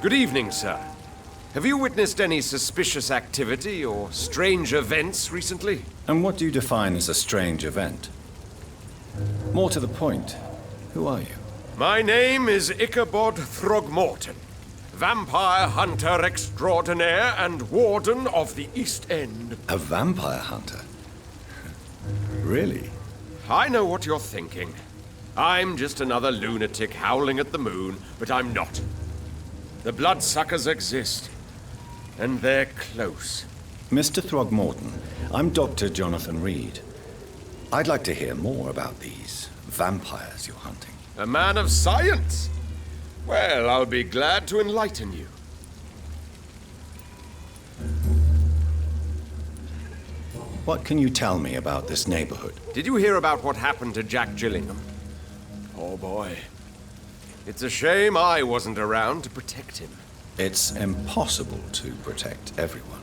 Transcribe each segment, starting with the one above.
Good evening, sir. Have you witnessed any suspicious activity or strange events recently? And what do you define as a strange event? More to the point, who are you? My name is Ichabod Throgmorton, vampire hunter extraordinaire and warden of the East End. A vampire hunter? Really? I know what you're thinking. I'm just another lunatic howling at the moon, but I'm not. The bloodsuckers exist, and they're close. Mr. Throgmorton, I'm Dr. Jonathan Reed. I'd like to hear more about these vampires you're hunting. A man of science? Well, I'll be glad to enlighten you. What can you tell me about this neighborhood? Did you hear about what happened to Jack Gillingham? Oh boy. It's a shame I wasn't around to protect him. It's impossible to protect everyone.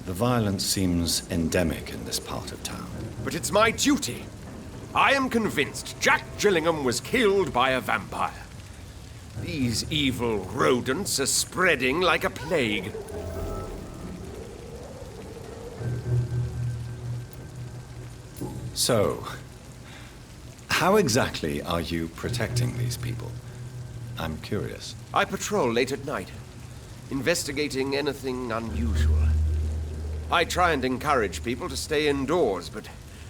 The violence seems endemic in this part of town. But it's my duty. I am convinced Jack Gillingham was killed by a vampire. These evil rodents are spreading like a plague. So, how exactly are you protecting these people? I'm curious. I patrol late at night, investigating anything unusual. I try and encourage people to stay indoors, but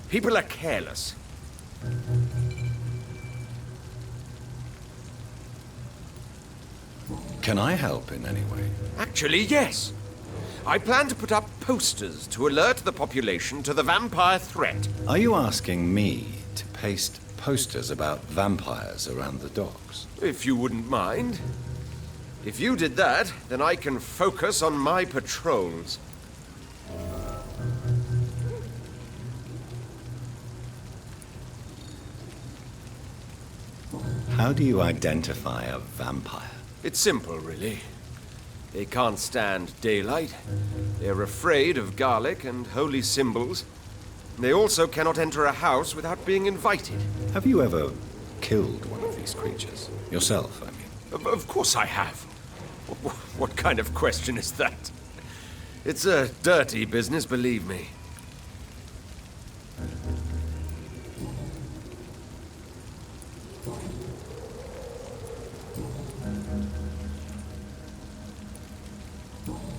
people are careless. Can I help in any way? Actually, yes. I plan to put up posters to alert the population to the vampire threat. Are you asking me to paste posters about vampires around the docks? If you wouldn't mind. If you did that, then I can focus on my patrols. How do you identify a vampire? It's simple, really. They can't stand daylight. They're afraid of garlic and holy symbols. They also cannot enter a house without being invited. Have you ever killed one of these creatures? Yourself, I mean. Of course I have. What kind of question is that? It's a dirty business, believe me.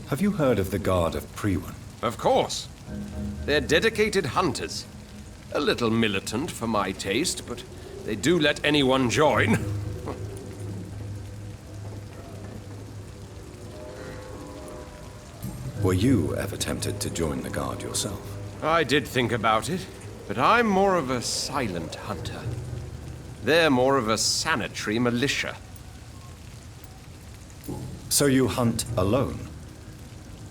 Have you heard of the Guard of Priwen? Of course. They're dedicated hunters. A little militant for my taste, but they do let anyone join. Were you ever tempted to join the Guard yourself? I did think about it, but I'm more of a silent hunter. They're more of a sanitary militia. So you hunt alone?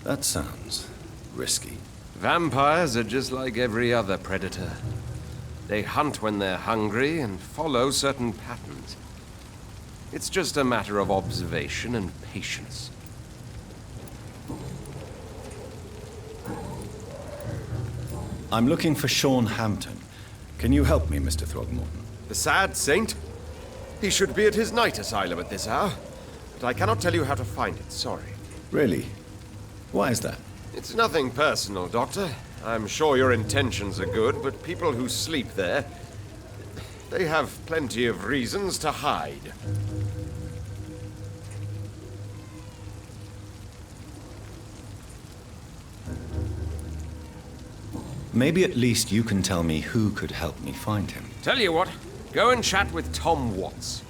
That sounds risky. Vampires are just like every other predator. They hunt when they're hungry and follow certain patterns. It's just a matter of observation and patience. I'm looking for Sean Hampton. Can you help me, Mr. Throgmorton? The sad saint? He should be at his night asylum at this hour, but I cannot tell you how to find it, sorry. Really? Why is that? It's nothing personal, Doctor. I'm sure your intentions are good, but people who sleep there, they have plenty of reasons to hide. Maybe at least you can tell me who could help me find him. Tell you what, go and chat with Tom Watts.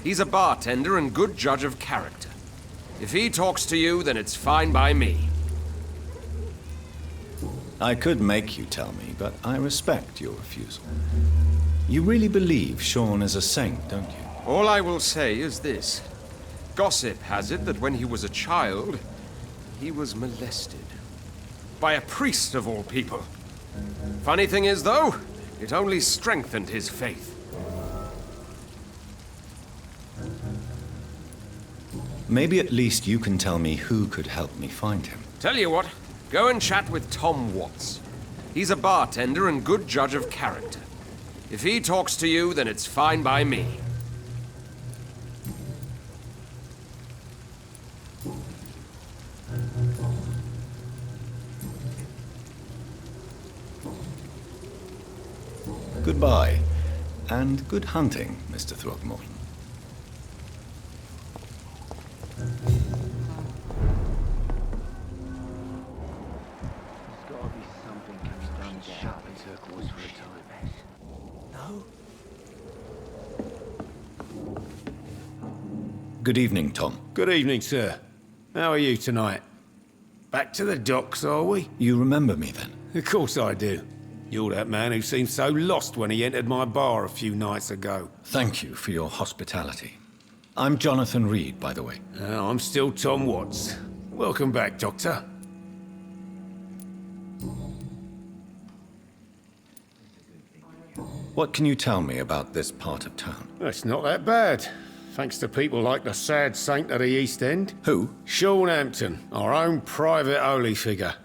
He's a bartender and good judge of character. If he talks to you, then it's fine by me. I could make you tell me, but I respect your refusal. You really believe Sean is a saint, don't you? All I will say is this. Gossip has it that when he was a child, he was molested. By a priest of all people. Funny thing is, though, it only strengthened his faith. Maybe at least you can tell me who could help me find him. Tell you what, go and chat with Tom Watts. He's a bartender and good judge of character. If he talks to you, then it's fine by me. Goodbye, and good hunting, Mr. Throckmorton. Good evening, Tom. Good evening, sir. How are you tonight? Back to the docks, are we? You remember me then? Of course I do. You're that man who seemed so lost when he entered my bar a few nights ago. Thank you for your hospitality. I'm Jonathan Reed, by the way. I'm still Tom Watts. Welcome back, Doctor. What can you tell me about this part of town? It's not that bad. Thanks to people like the sad saint of the East End. Who? Sean Hampton, our own private holy figure.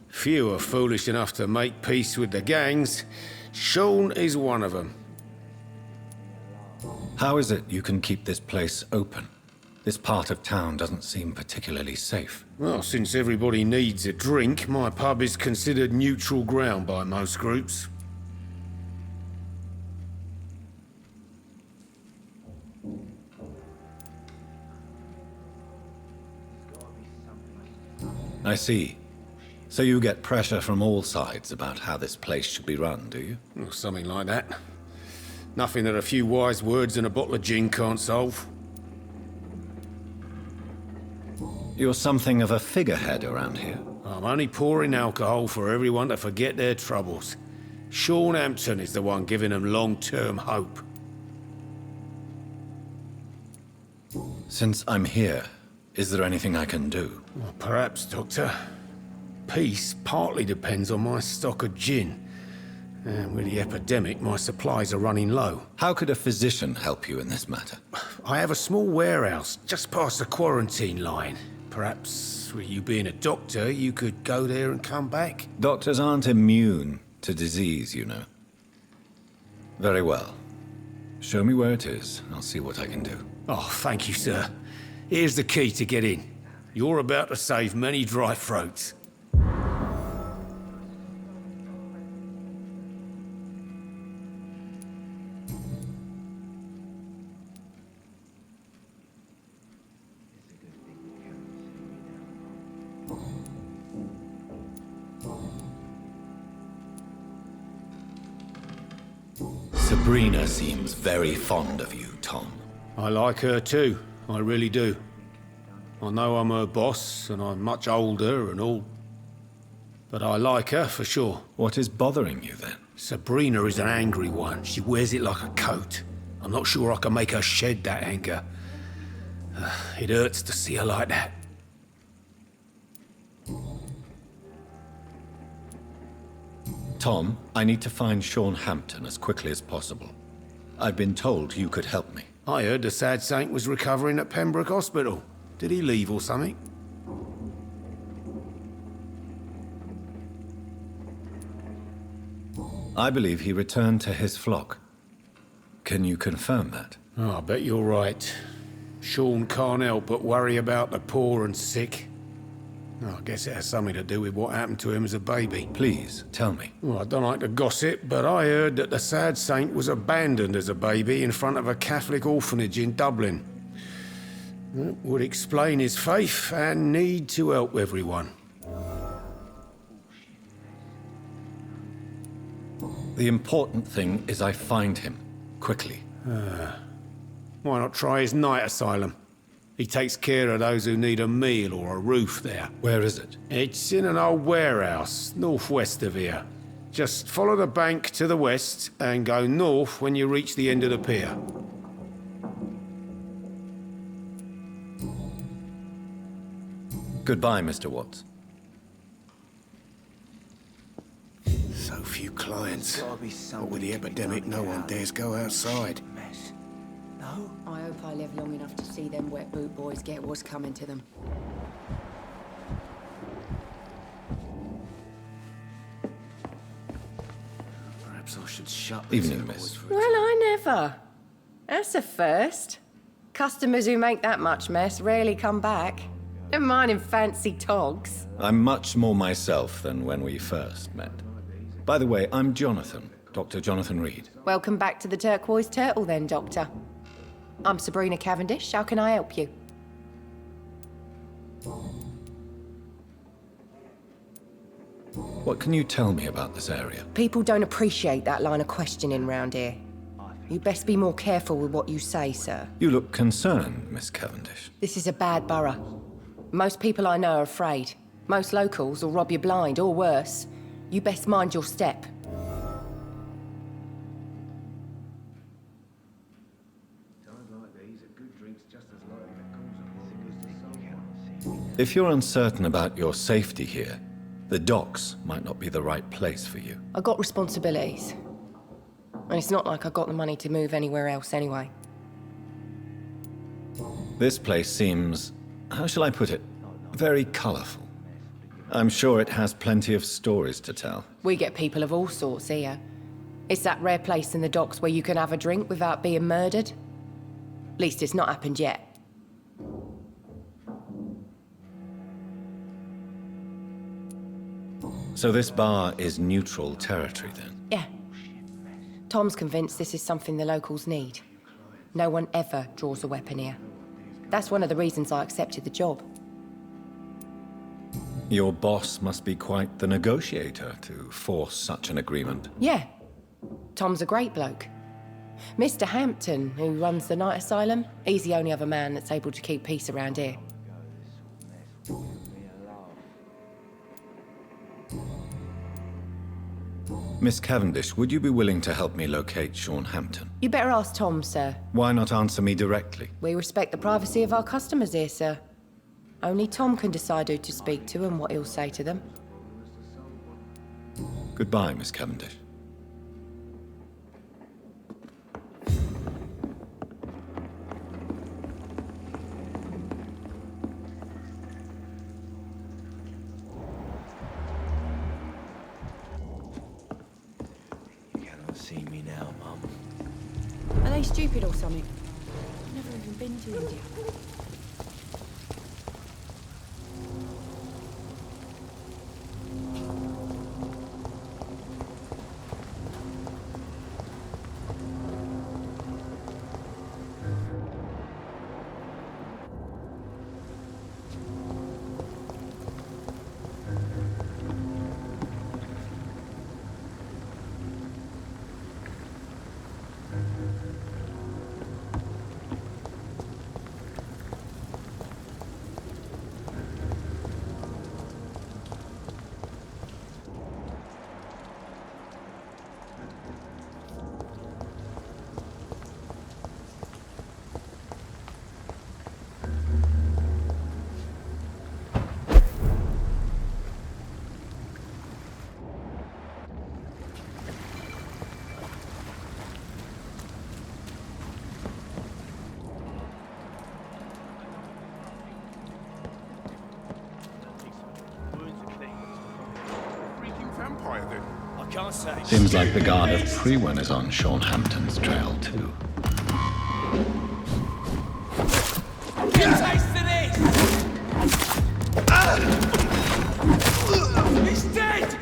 Few are foolish enough to make peace with the gangs. Sean is one of them. How is it you can keep this place open? This part of town doesn't seem particularly safe. Well, since everybody needs a drink, my pub is considered neutral ground by most groups. I see. So you get pressure from all sides about how this place should be run, do you? Or something like that. Nothing that a few wise words and a bottle of gin can't solve. You're something of a figurehead around here. I'm only pouring alcohol for everyone to forget their troubles. Sean Hampton is the one giving them long-term hope. Since I'm here, is there anything I can do? Well, perhaps, Doctor. Peace partly depends on my stock of gin. And with the epidemic, my supplies are running low. How could a physician help you in this matter? I have a small warehouse just past the quarantine line. Perhaps, with you being a doctor, you could go there and come back? Doctors aren't immune to disease, you know. Very well. Show me where it is. I'll see what I can do. Oh, thank you, sir. Here's the key to get in. You're about to save many dry throats. Sabrina seems very fond of you, Tom. I like her too, I really do. I know I'm her boss, and I'm much older and all. But I like her, for sure. What is bothering you, then? Sabrina is an angry one. She wears it like a coat. I'm not sure I can make her shed that anger. It hurts to see her like that. Tom, I need to find Sean Hampton as quickly as possible. I've been told you could help me. I heard the sad saint was recovering at Pembroke Hospital. Did he leave or something? I believe he returned to his flock. Can you confirm that? Oh, I bet you're right. Sean can't help but worry about the poor and sick. Oh, I guess it has something to do with what happened to him as a baby. Please, tell me. Well, I don't like to gossip, but I heard that the sad saint was abandoned as a baby in front of a Catholic orphanage in Dublin. That would explain his faith and need to help everyone. The important thing is I find him, quickly. Why not try his night asylum? He takes care of those who need a meal or a roof there. Where is it? It's in an old warehouse, northwest of here. Just follow the bank to the west and go north when you reach the end of the pier. Goodbye, Mr. Watts. So few clients. But with the epidemic, no one dares go outside. No? I hope I live long enough to see them wet boot boys get what's coming to them. Perhaps I should shut Evening, miss. Well, I never. That's a first. Customers who make that much mess rarely come back. Never mind in fancy togs. I'm much more myself than when we first met. By the way, I'm Jonathan, Dr. Jonathan Reed. Welcome back to the Turquoise Turtle then, Doctor. I'm Sabrina Cavendish. How can I help you? What can you tell me about this area? People don't appreciate that line of questioning round here. You best be more careful with what you say, sir. You look concerned, Miss Cavendish. This is a bad borough. Most people I know are afraid. Most locals will rob you blind, or worse. You best mind your step. If you're uncertain about your safety here, the docks might not be the right place for you. I got responsibilities. And it's not like I got the money to move anywhere else anyway. This place seems, how shall I put it, very colourful. I'm sure it has plenty of stories to tell. We get people of all sorts here. It's that rare place in the docks where you can have a drink without being murdered. At least it's not happened yet. So this bar is neutral territory then? Yeah. Tom's convinced this is something the locals need. No one ever draws a weapon here. That's one of the reasons I accepted the job. Your boss must be quite the negotiator to force such an agreement. Yeah. Tom's a great bloke. Mr. Hampton, who runs the night asylum, he's the only other man that's able to keep peace around here. Miss Cavendish, would you be willing to help me locate Sean Hampton? You better ask Tom, sir. Why not answer me directly? We respect the privacy of our customers here, sir. Only Tom can decide who to speak to and what he'll say to them. Goodbye, Miss Cavendish. See me now, Mum. Are they stupid or something? I've never even been to India. Seems like the guard of Prewen is on Sean Hampton's trail, too. Get a taste of this! He's dead!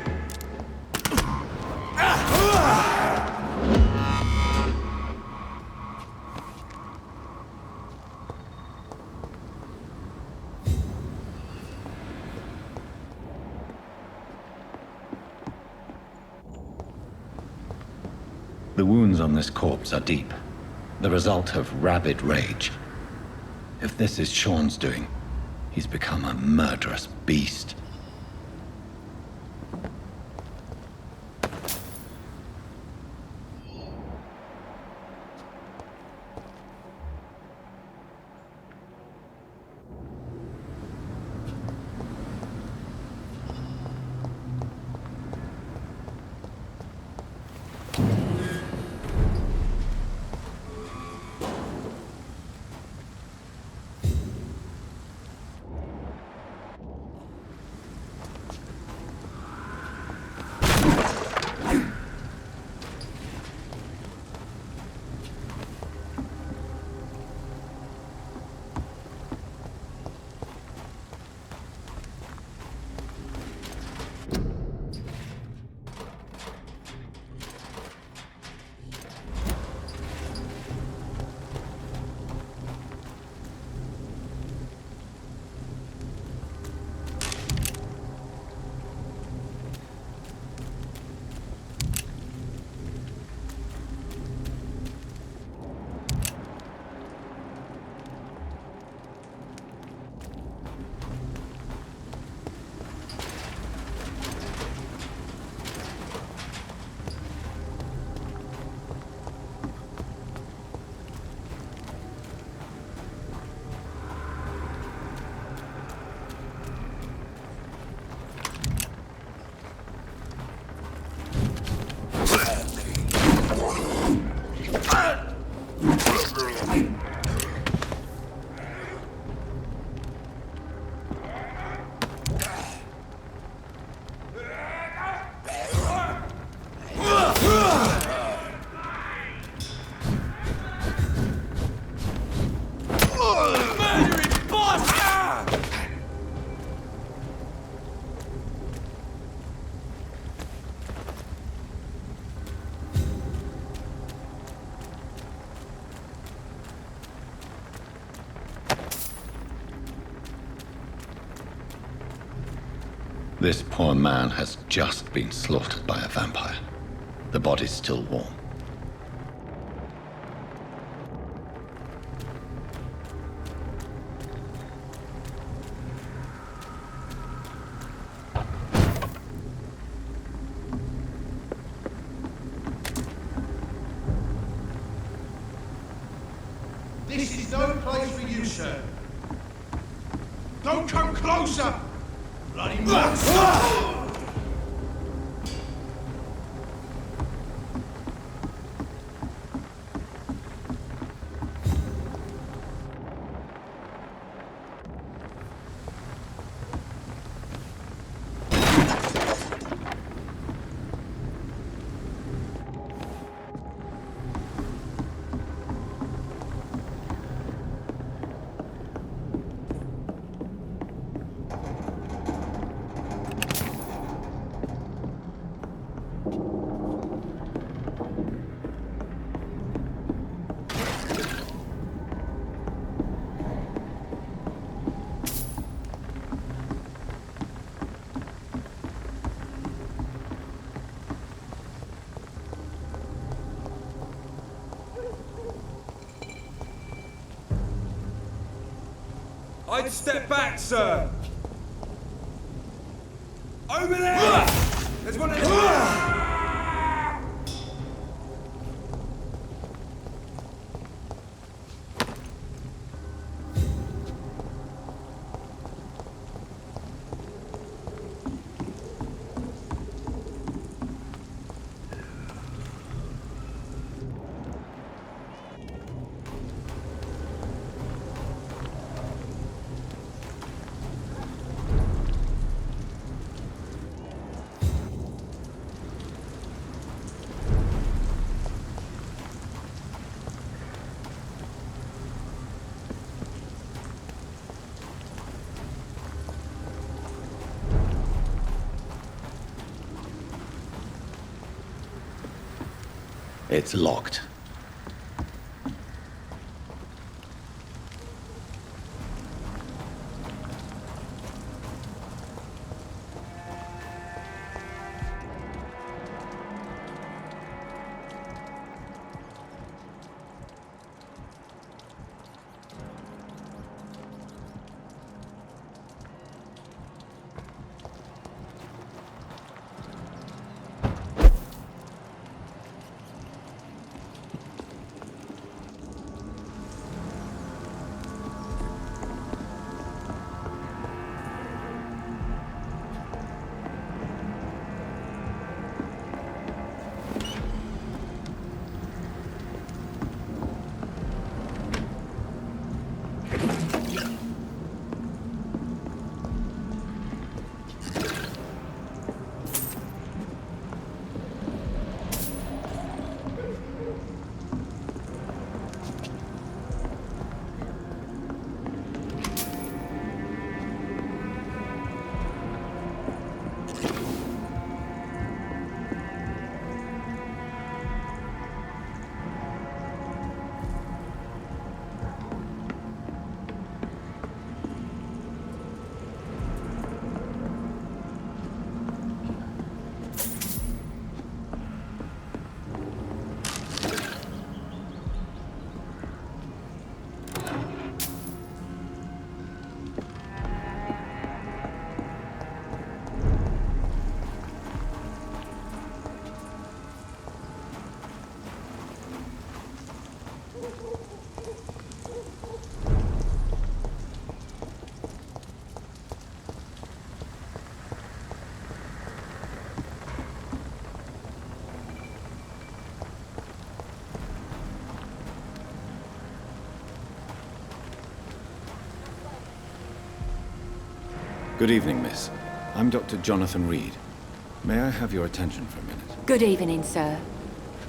The wounds on this corpse are deep, the result of rabid rage. If this is Sean's doing, he's become a murderous beast. This poor man has just been slaughtered by a vampire. The body's still warm. This is no place for you, sir. Don't come closer! Bloody monster! I'd step back, sir. Over there! There's one of them. It's locked. Good evening, miss. I'm Dr. Jonathan Reed. May I have your attention for a minute? Good evening, sir.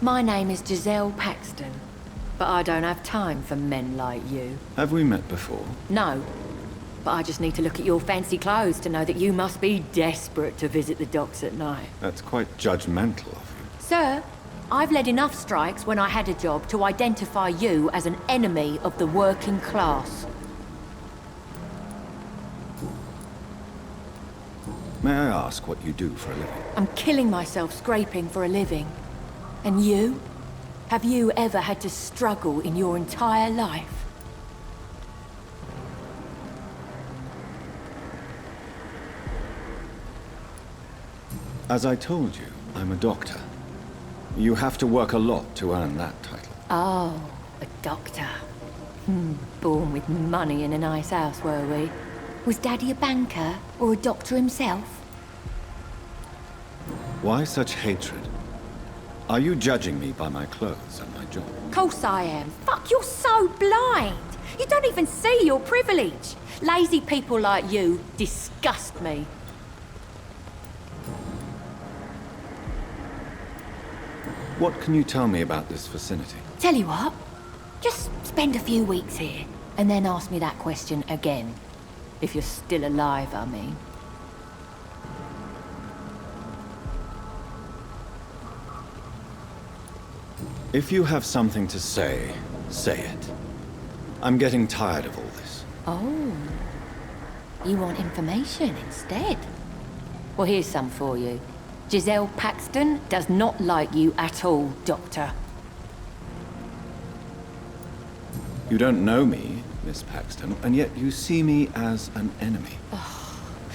My name is Giselle Paxton, but I don't have time for men like you. Have we met before? No, but I just need to look at your fancy clothes to know that you must be desperate to visit the docks at night. That's quite judgmental of you. Sir, I've led enough strikes when I had a job to identify you as an enemy of the working class. May I ask what you do for a living? I'm killing myself scraping for a living. And you? Have you ever had to struggle in your entire life? As I told you, I'm a doctor. You have to work a lot to earn that title. Oh, a doctor. Born with money in a nice house, were we? Was Daddy a banker or a doctor himself? Why such hatred? Are you judging me by my clothes and my job? Course I am. Fuck, you're so blind. You don't even see your privilege. Lazy people like you disgust me. What can you tell me about this vicinity? Tell you what, just spend a few weeks here, and then ask me that question again. If you're still alive, I mean. If you have something to say, say it. I'm getting tired of all this. Oh, you want information instead? Well, here's some for you. Giselle Paxton does not like you at all, Doctor. You don't know me, Miss Paxton, and yet you see me as an enemy.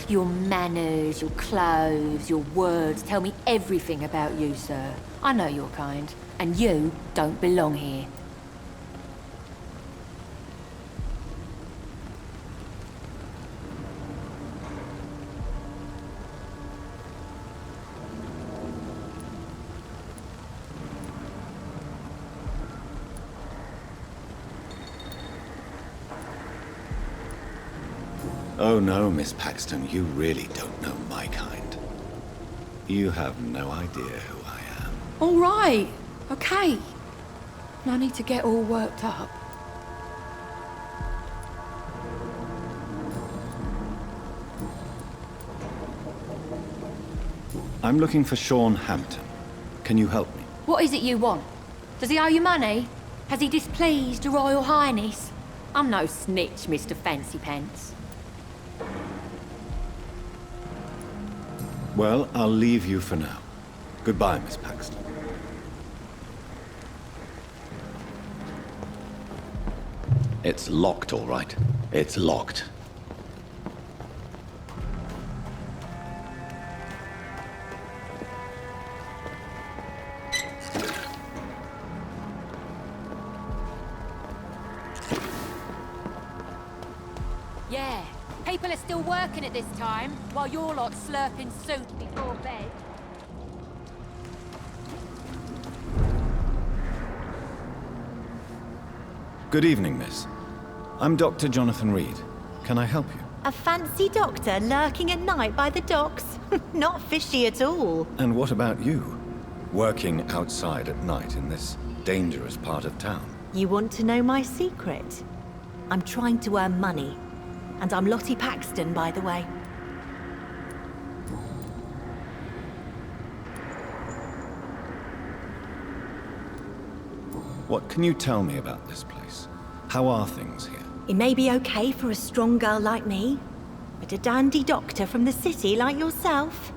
Your manners, your clothes, your words tell me everything about you, sir. I know your kind, and you don't belong here. Oh no, Miss Paxton, you really don't know my kind. You have no idea who I am. All right, okay. No need to get all worked up. I'm looking for Sean Hampton. Can you help me? What is it you want? Does he owe you money? Has he displeased your Royal Highness? I'm no snitch, Mr. Fancy Pants. Well, I'll leave you for now. Goodbye, Miss Paxton. It's locked, all right. It's locked. Yeah, people are still working at this time, while you're lot slurping soup before bed. Good evening, miss. I'm Dr. Jonathan Reed. Can I help you? A fancy doctor lurking at night by the docks? Not fishy at all. And what about you? Working outside at night in this dangerous part of town? You want to know my secret? I'm trying to earn money. And I'm Lottie Paxton, by the way. What can you tell me about this place? How are things here? It may be okay for a strong girl like me, but a dandy doctor from the city like yourself,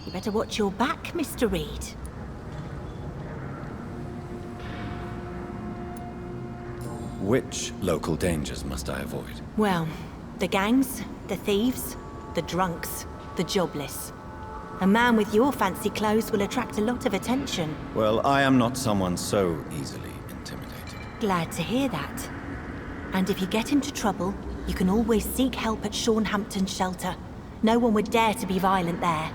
you better watch your back, Mr. Reed. Which local dangers must I avoid? Well, the gangs, the thieves, the drunks, the jobless. A man with your fancy clothes will attract a lot of attention. Well, I am not someone so easily intimidated. Glad to hear that. And if you get into trouble, you can always seek help at Sean Hampton's shelter. No one would dare to be violent there.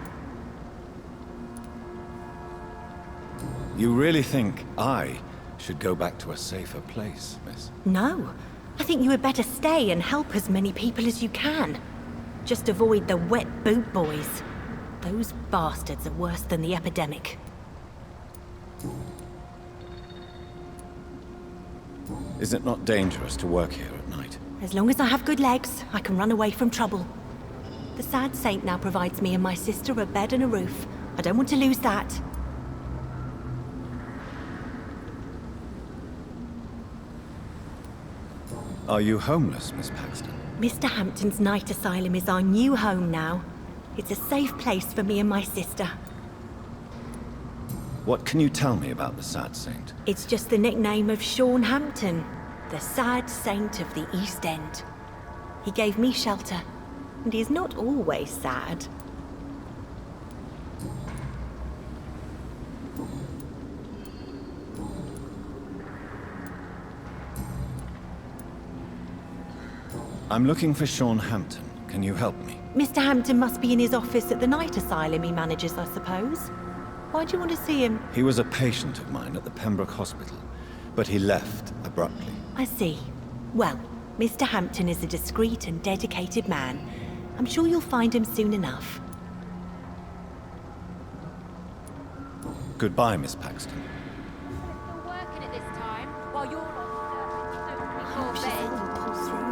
You really think I should go back to a safer place, miss? No. I think you had better stay and help as many people as you can. Just avoid the wet boot boys. Those bastards are worse than the epidemic. Is it not dangerous to work here at night? As long as I have good legs, I can run away from trouble. The sad saint now provides me and my sister a bed and a roof. I don't want to lose that. Are you homeless, Miss Paxton? Mr. Hampton's night asylum is our new home now. It's a safe place for me and my sister. What can you tell me about the Sad Saint? It's just the nickname of Sean Hampton, the sad saint of the East End. He gave me shelter, and he's not always sad. I'm looking for Sean Hampton. Can you help me? Mr. Hampton must be in his office at the night asylum he manages, I suppose. Why do you want to see him? He was a patient of mine at the Pembroke Hospital, but he left abruptly. I see. Well, Mr. Hampton is a discreet and dedicated man. I'm sure you'll find him soon enough. Goodbye, Miss Paxton. Still working at this time, while you're on She's all pull through.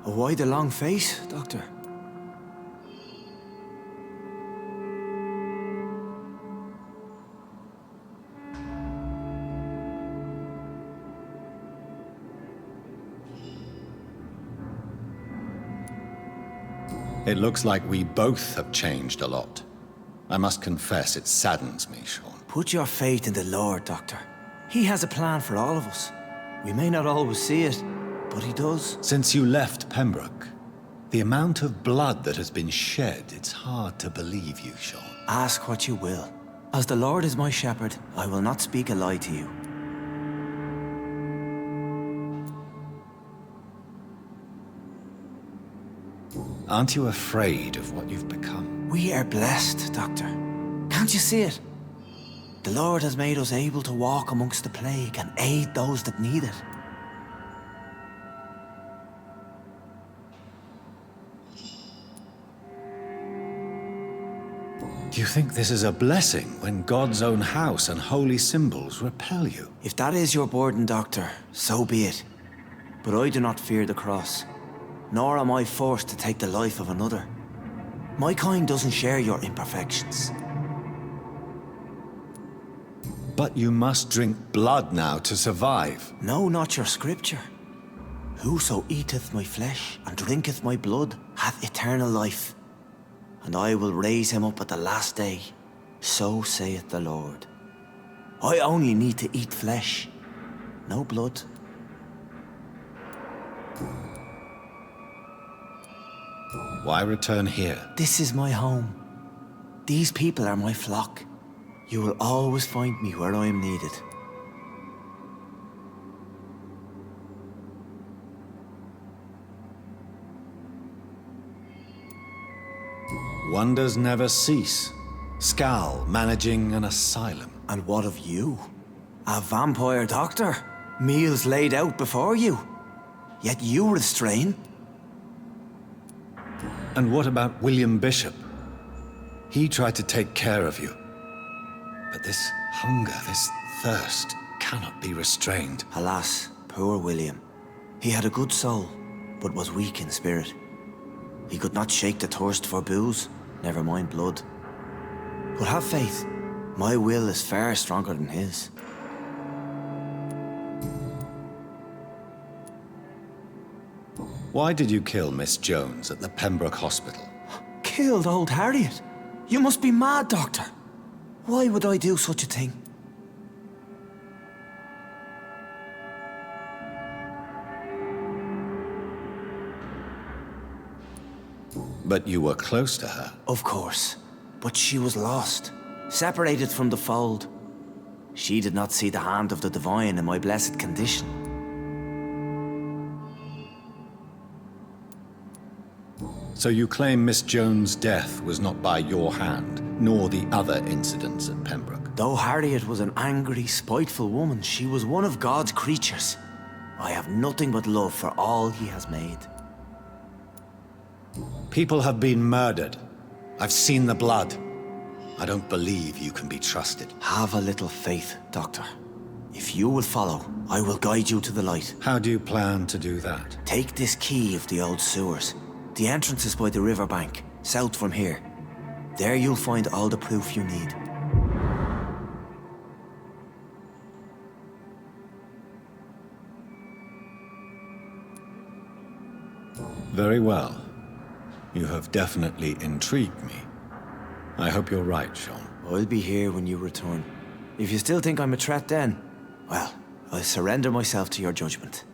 Why the long face, Doctor? It looks like we both have changed a lot. I must confess, it saddens me, Sean. Put your faith in the Lord, Doctor. He has a plan for all of us. We may not always see it, but he does. Since you left Pembroke, the amount of blood that has been shed, it's hard to believe you, Sean. Ask what you will. As the Lord is my shepherd, I will not speak a lie to you. Aren't you afraid of what you've become? We are blessed, Doctor. Can't you see it? The Lord has made us able to walk amongst the plague and aid those that need it. Do you think this is a blessing when God's own house and holy symbols repel you? If that is your burden, Doctor, so be it. But I do not fear the cross, nor am I forced to take the life of another. My kind doesn't share your imperfections. But you must drink blood now to survive. No, not your scripture. Whoso eateth my flesh and drinketh my blood hath eternal life, and I will raise him up at the last day. So saith the Lord. I only need to eat flesh, no blood. Why return here? This is my home. These people are my flock. You will always find me where I am needed. Wonders never cease. Skal managing an asylum. And what of you? A vampire doctor? Meals laid out before you. Yet you restrain. And what about William Bishop? He tried to take care of you. But this hunger, this thirst, cannot be restrained. Alas, poor William. He had a good soul, but was weak in spirit. He could not shake the thirst for booze, never mind blood. But have faith. My will is far stronger than his. Why did you kill Miss Jones at the Pembroke Hospital? Killed old Harriet? You must be mad, Doctor. Why would I do such a thing? But you were close to her. Of course. But she was lost, separated from the fold. She did not see the hand of the divine in my blessed condition. So you claim Miss Jones' death was not by your hand, nor the other incidents at Pembroke? Though Harriet was an angry, spiteful woman, she was one of God's creatures. I have nothing but love for all he has made. People have been murdered. I've seen the blood. I don't believe you can be trusted. Have a little faith, Doctor. If you will follow, I will guide you to the light. How do you plan to do that? Take this key of the old sewers. The entrance is by the riverbank, south from here. There you'll find all the proof you need. Very well. You have definitely intrigued me. I hope you're right, Sean. I'll be here when you return. If you still think I'm a threat then, well, I'll surrender myself to your judgment.